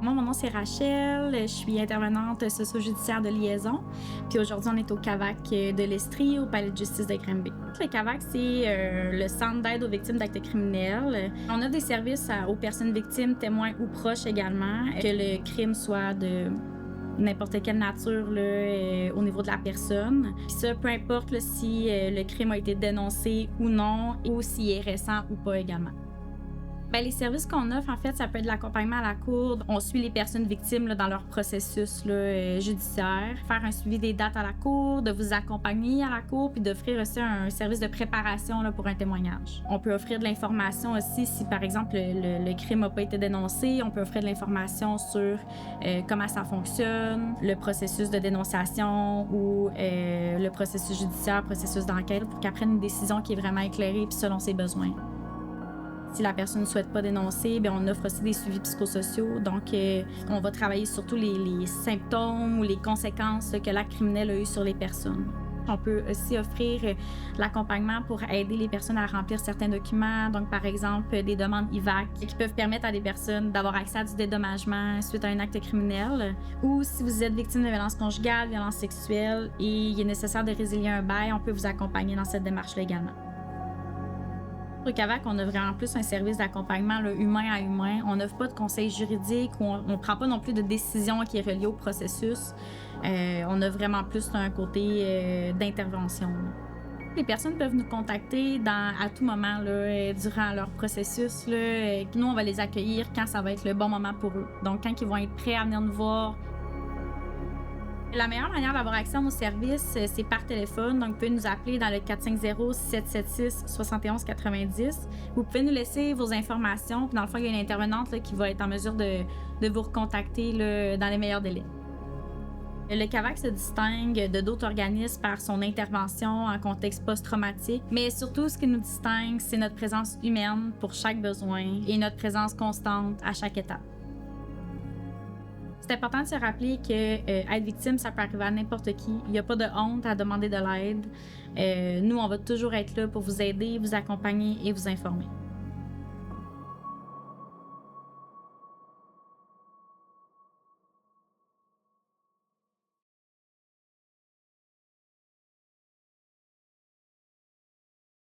Moi, mon nom, c'est Rachel. Je suis intervenante socio-judiciaire de liaison. Puis aujourd'hui, on est au CAVAC de l'Estrie, au Palais de justice de Granby. Le CAVAC, c'est le centre d'aide aux victimes d'actes criminels. On a des services aux personnes victimes, témoins ou proches également, que le crime soit de n'importe quelle nature là, au niveau de la personne. Puis ça, peu importe là, si le crime a été dénoncé ou non, ou s'il est récent ou pas également. Bien, les services qu'on offre, en fait, ça peut être de l'accompagnement à la cour. On suit les personnes victimes là, dans leur processus là, judiciaire. Faire un suivi des dates à la cour, de vous accompagner à la cour, puis d'offrir aussi un service de préparation là, pour un témoignage. On peut offrir de l'information aussi si, par exemple, le crime n'a pas été dénoncé. On peut offrir de l'information sur comment ça fonctionne, le processus de dénonciation ou le processus judiciaire, processus d'enquête, pour qu'elle prenne une décision qui est vraiment éclairée puis selon ses besoins. Si la personne ne souhaite pas dénoncer, bien, on offre aussi des suivis psychosociaux. Donc, on va travailler surtout les symptômes ou les conséquences que l'acte criminel a eu sur les personnes. On peut aussi offrir l'accompagnement pour aider les personnes à remplir certains documents. Donc, par exemple, des demandes IVAC qui peuvent permettre à des personnes d'avoir accès à du dédommagement suite à un acte criminel. Ou si vous êtes victime de violences conjugales, violences sexuelles et il est nécessaire de résilier un bail, on peut vous accompagner dans cette démarche-là également. Au CAVAC, on a vraiment plus un service d'accompagnement là, humain à humain. On n'offre pas de conseils juridiques ou on ne prend pas non plus de décision qui est reliée au processus. On a vraiment plus un côté d'intervention. Les personnes peuvent nous contacter à tout moment là, durant leur processus. Là. Nous, on va les accueillir quand ça va être le bon moment pour eux. Donc, quand ils vont être prêts à venir nous voir. La meilleure manière d'avoir accès à nos services, c'est par téléphone. Donc, vous pouvez nous appeler dans le 450-776-7190. Vous pouvez nous laisser vos informations. Puis, dans le fond, il y a une intervenante là, qui va être en mesure de vous recontacter là, dans les meilleurs délais. Le CAVAC se distingue de d'autres organismes par son intervention en contexte post-traumatique. Mais surtout, ce qui nous distingue, c'est notre présence humaine pour chaque besoin et notre présence constante à chaque étape. C'est important de se rappeler que être victime, ça peut arriver à n'importe qui. Il n'y a pas de honte à demander de l'aide. Nous, on va toujours être là pour vous aider, vous accompagner et vous informer.